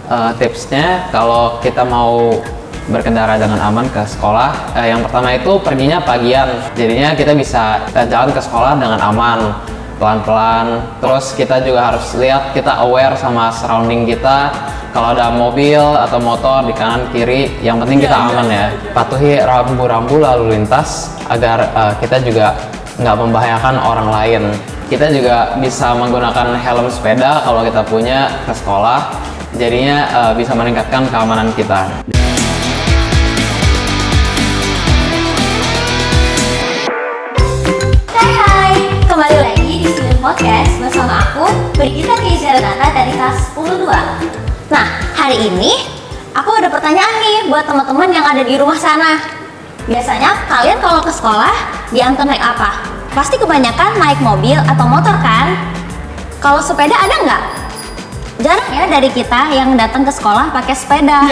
Tipsnya kalau kita mau berkendara dengan aman ke sekolah, yang pertama itu perginya pagian, jadinya kita bisa jalan ke sekolah dengan aman, pelan-pelan. Terus kita juga harus lihat, kita aware sama surrounding kita, kalau ada mobil atau motor di kanan kiri, yang penting kita aman ya. Patuhi rambu-rambu lalu lintas agar kita juga nggak membahayakan orang lain. Kita juga bisa menggunakan helm sepeda kalau kita punya ke sekolah, jadinya bisa meningkatkan keamanan kita. Kembali lagi di Student Podcast bersama aku, Brigita Keizaranata dari kelas 10-2. Nah, hari ini aku ada pertanyaan nih buat teman-teman yang ada di rumah sana. Biasanya kalian kalau ke sekolah diantar naik apa? Pasti kebanyakan naik mobil atau motor kan? Kalau sepeda ada nggak? Jarang ya dari kita yang datang ke sekolah pakai sepeda,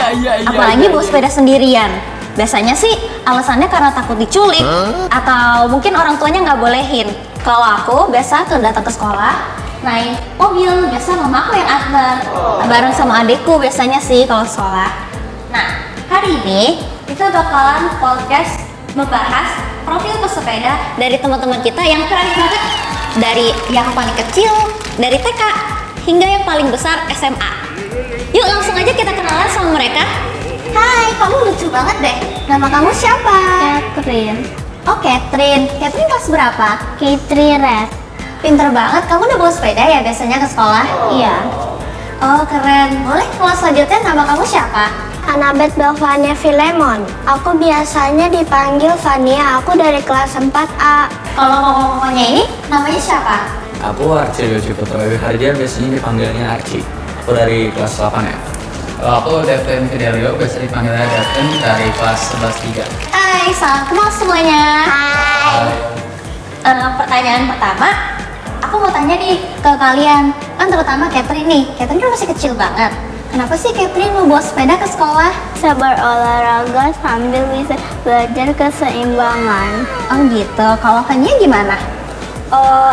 apalagi bawa sepeda sendirian. Biasanya sih alasannya karena takut diculik atau mungkin orang tuanya nggak bolehin. Kalau aku biasa tuh datang ke sekolah naik mobil, biasa mama aku yang antar bareng sama adikku biasanya sih kalau sekolah. Nah, hari ini kita bakalan podcast membahas profil pesepeda dari teman-teman kita yang keren banget, dari yang paling kecil dari TK hingga yang paling besar SMA. Yuk langsung aja kita kenalan sama mereka. Hai, kamu lucu banget deh. Nama kamu siapa? Catherine. Oh, Catherine. Catherine kelas berapa? Catherine Red. Pinter banget. Kamu udah bawa sepeda ya biasanya ke sekolah? Iya. Oh, keren. Boleh kelas selanjutnya nama kamu siapa? Annabeth Belvania Filemon. Aku biasanya dipanggil Vania. Aku dari kelas 4A. Kalau ngomong-ngomongnya ini namanya siapa? Aku Archie Yosi Putra Harja, biasanya dipanggilnya Archie. Aku dari kelas 8 ya. Kalau aku Devin Fidelio, biasa dipanggilnya Devin dari kelas 11-3. Hai, salam kenal semuanya. Hai. Pertanyaan pertama, aku mau tanya nih ke kalian. Kan terutama Catherine nih. Catherine kan masih kecil banget. Kenapa sih Catherine mau bawa sepeda ke sekolah? Bisa berolahraga sambil bisa belajar keseimbangan. Oh gitu. Kalau Fania gimana?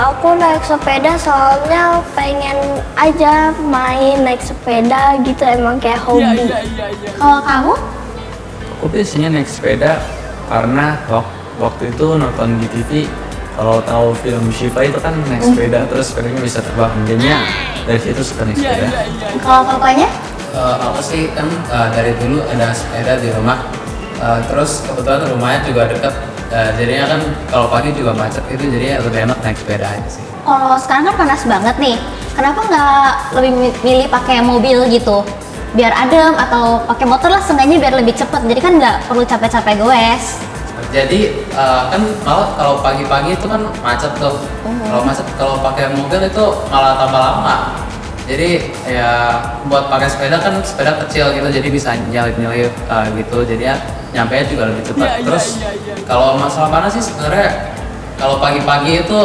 Aku naik sepeda soalnya pengen aja main naik sepeda gitu, emang kayak hobi. Kalau kamu? Aku biasanya naik sepeda karena waktu itu nonton di TV, kalau tahu film Shiva itu kan naik sepeda, terus sepedanya bisa terbang. Jadinya dari situ suka naik sepeda. Kalau papanya? Aku sih kan dari dulu ada sepeda di rumah, terus kebetulan rumahnya juga deket, jadinya kan kalau pagi juga macet itu, jadi lebih enak naik sepeda aja sih. Kalau sekarang kan panas banget nih, kenapa nggak lebih milih pakai mobil gitu? Biar adem, atau pakai motor lah seenggaknya biar lebih cepet, jadi kan nggak perlu capek-capek goes. Jadi kan malah kalau pagi-pagi itu kan macet tuh. Kalau macet, kalau pakai mobil itu malah tambah lama. Jadi ya buat pakai sepeda kan sepeda kecil gitu, jadi bisa nyelip-nyelip gitu, jadi ya nyampe juga lebih cepat. Terus kalau masalah panas sih sebenarnya kalau pagi-pagi itu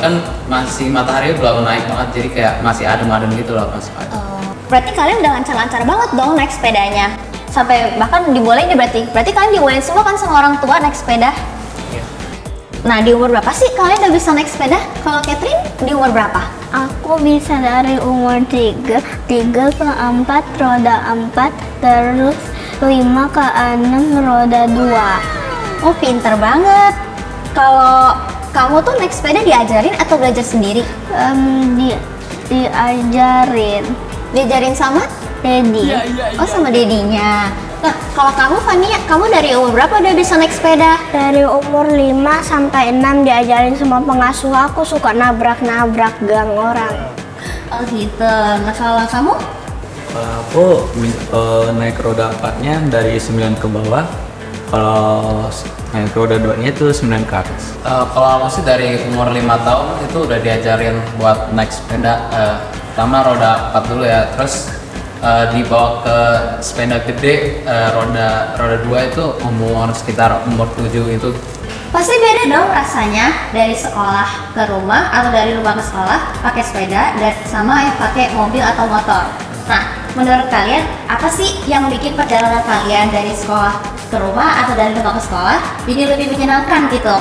kan masih matahari belum naik banget, jadi kayak masih adem-adem gitu loh pas pagi. Berarti kalian udah lancar-lancar banget dong naik sepedanya, sampai bahkan dibolehin nih berarti kalian dibolehin semua kan sama orang tua naik sepeda? Iya. Nah, di umur berapa sih kalian udah bisa naik sepeda? Kalau Catherine di umur berapa? Aku bisa dari umur 3 ke 4 roda 4, terus 5 ke 6 roda 2. Oh, pinter banget. Kalau kamu tuh naik sepeda diajarin atau belajar sendiri? Diajarin Diajarin sama? Daddy. Oh, sama dedinya. Nah, kalau kamu Fania, kamu dari umur berapa udah bisa naik sepeda? Dari umur 5 sampai 6 diajarin sama pengasuh aku, suka nabrak-nabrak gang orang. Oh gitu. Nah, kalau kamu? Kalau aku naik roda 4-nya dari 9 ke bawah, kalau naik roda 2-nya itu 9 ke atas. Kalau aku sih dari umur 5 tahun itu udah diajarin buat naik sepeda, pertama roda 4 dulu ya, terus dibawa ke sepeda gede, roda 2 itu sekitar umur 7 itu. Pasti beda dong rasanya dari sekolah ke rumah atau dari rumah ke sekolah pakai sepeda dan sama yang pakai mobil atau motor. Nah, menurut kalian apa sih yang bikin perjalanan kalian dari sekolah ke rumah atau dari rumah ke sekolah jadi lebih menyenangkan gitu?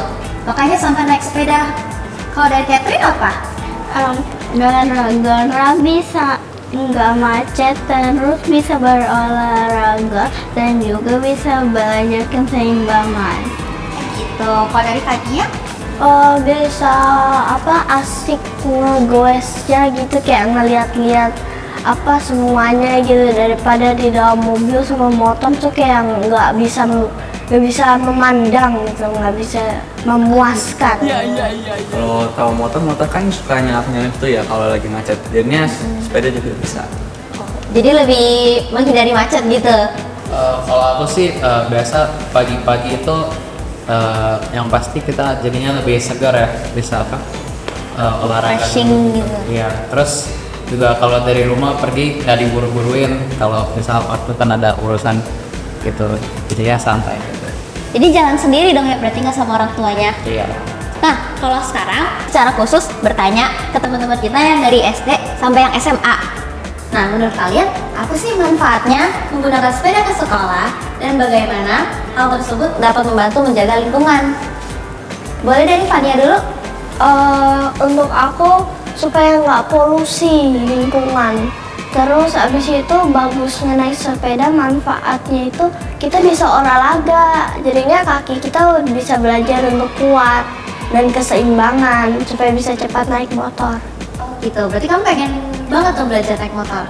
Makanya sampai naik sepeda. Kalau dari Catherine apa? Gara-gara bisa nggak macet, terus bisa berolahraga dan juga bisa belajar keseimbangan. Gitu. Kalau dari Fadia? Bisa asik ngegoesnya gitu, kayak ngeliat-liat semuanya gitu, daripada di dalam mobil sama motor tuh kayak nggak bisa memandang gitu, nggak bisa memuaskan. Kalau tahu motor kan suka nyelap-nyelap tuh ya kalau lagi macet. Jadinya sepeda juga bisa. Jadi lebih menghindari macet gitu. Kalau aku sih biasa pagi-pagi itu yang pasti kita jadinya lebih segar ya, bisa olahraga Refreshing dulu. gitu. Iya, terus juga kalau dari rumah pergi nggak diburu-buruin kalau misal waktu kan ada urusan gitu, jadi ya santai gitu. Jadi jalan sendiri dong ya, berarti nggak sama orang tuanya. Iya. Nah, kalau sekarang secara khusus bertanya ke teman-teman kita yang dari SD sampai yang SMA. Nah, menurut kalian apa sih manfaatnya menggunakan sepeda ke sekolah dan bagaimana hal tersebut dapat membantu menjaga lingkungan? Boleh dari Fania dulu? Untuk aku supaya nggak polusi lingkungan. Terus abis itu bagusnya naik sepeda, manfaatnya itu kita bisa olahraga, jadinya kaki kita bisa belajar untuk kuat dan keseimbangan supaya bisa cepat naik motor. Oh gitu, berarti kamu pengen banget tuh belajar naik motor?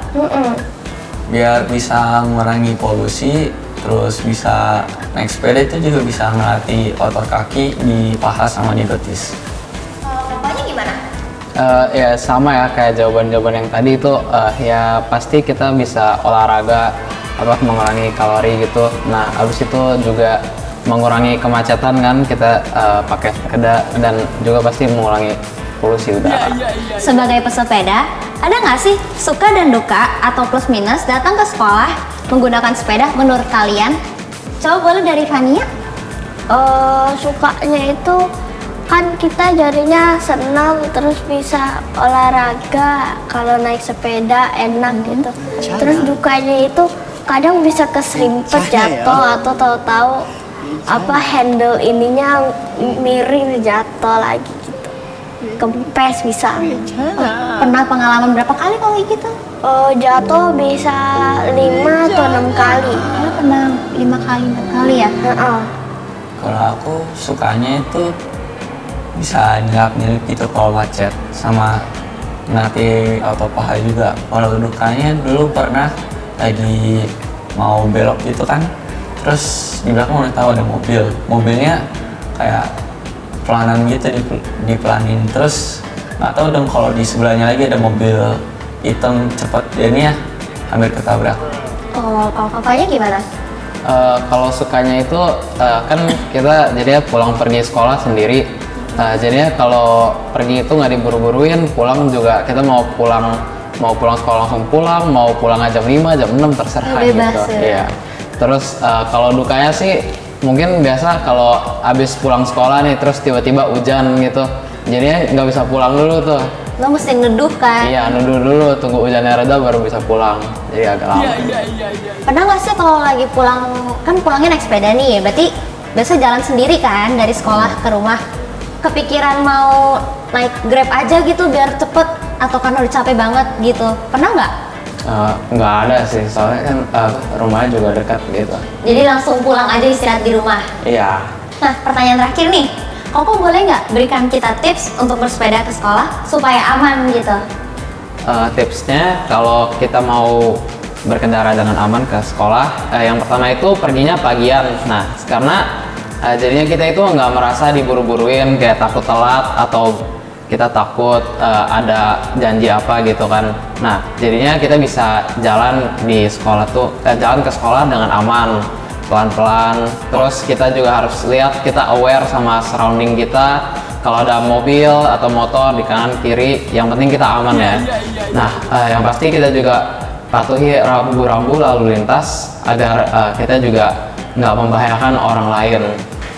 Biar bisa mengurangi polusi, terus bisa naik sepeda itu juga bisa melatih otot kaki di paha sama di betis. Kalau bapaknya gimana? Ya sama ya kayak jawaban-jawaban yang tadi itu, ya pasti kita bisa olahraga mengurangi kalori gitu. Nah habis itu juga mengurangi kemacetan kan, kita pakai sepeda, dan juga pasti mengurangi polusi udara. Sebagai pesepeda, ada nggak sih suka dan duka atau plus minus datang ke sekolah menggunakan sepeda menurut kalian? Coba boleh dari Fania? Sukanya itu kan kita jadinya senang, terus bisa olahraga kalau naik sepeda enak gitu. Terus dukanya itu kadang bisa keserimpet jatuh, atau tahu-tahu handle ininya miring jatuh lagi gitu, kempes bisa. Pernah pengalaman berapa kali kalau kayak gitu? Jatuh bisa 5 atau 6 kali. Pernah 5 kali, 6 kali ya? Kalau aku sukanya itu bisa nyelap-nyelip gitu kalau macet, sama nanti auto paha juga. Kalau dukanya dulu pernah lagi mau belok gitu kan, terus di belakang udah tahu ada mobilnya kayak pelanan gitu, dipelanin, terus nggak tahu dong kalau di sebelahnya lagi ada mobil hitam cepet, jadinya hampir ketabrak. Kalau kakaknya gimana? Kalau sukanya itu kan kita jadinya pulang pergi sekolah sendiri. Jadinya kalau pergi itu nggak diburu-buruin, pulang juga kita mau pulang sekolah langsung pulang, mau pulang jam 5, jam 6 terserah bebas gitu. ya. Iya. Terus kalau dukanya sih mungkin biasa kalau abis pulang sekolah nih terus tiba-tiba hujan gitu, jadinya nggak bisa pulang dulu tuh. Lo mesti neduh kan? Iya, neduh dulu, tunggu hujannya reda baru bisa pulang. Jadi agak lama. Pernah nggak sih kalau lagi pulang, kan pulangnya naik sepeda nih, berarti biasa jalan sendiri kan dari sekolah ke rumah, kepikiran mau naik Grab aja gitu biar cepet, atau karena udah capek banget gitu? Pernah nggak? Nggak ada sih, soalnya kan rumahnya juga dekat gitu. Jadi langsung pulang aja istirahat di rumah? Iya. Nah, pertanyaan terakhir nih, Koko boleh nggak berikan kita tips untuk bersepeda ke sekolah supaya aman gitu? Tipsnya kalau kita mau berkendara dengan aman ke sekolah, yang pertama itu perginya pagian. Nah, karena jadinya kita itu nggak merasa diburu-buruin kayak takut telat atau kita takut ada janji apa gitu kan. Nah, jadinya kita bisa jalan di sekolah tuh, jalan ke sekolah dengan aman, pelan-pelan. Terus kita juga harus lihat, kita aware sama surrounding kita. Kalau ada mobil atau motor di kanan kiri, yang penting kita aman ya. Nah, yang pasti kita juga patuhi rambu-rambu lalu lintas agar kita juga nggak membahayakan orang lain.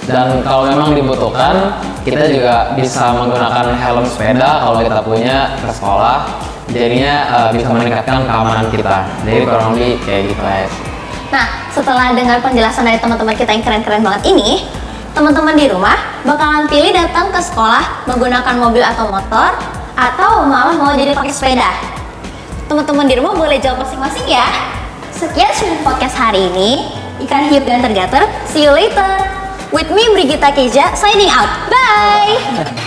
Dan kalau memang dibutuhkan, kita juga bisa menggunakan helm sepeda kalau kita punya ke sekolah. Jadinya bisa meningkatkan keamanan kita. Jadi kurang lebih kayak gitu ya. Nah, setelah dengar penjelasan dari teman-teman kita yang keren-keren banget ini, teman-teman di rumah bakalan pilih datang ke sekolah menggunakan mobil atau motor, atau malah mau jadi pakai sepeda? Teman-teman di rumah boleh jawab masing-masing ya. Sekian Student Podcast hari ini. Ikan hiu dan tergater. See you later. With me Brigita Keja signing out. Bye.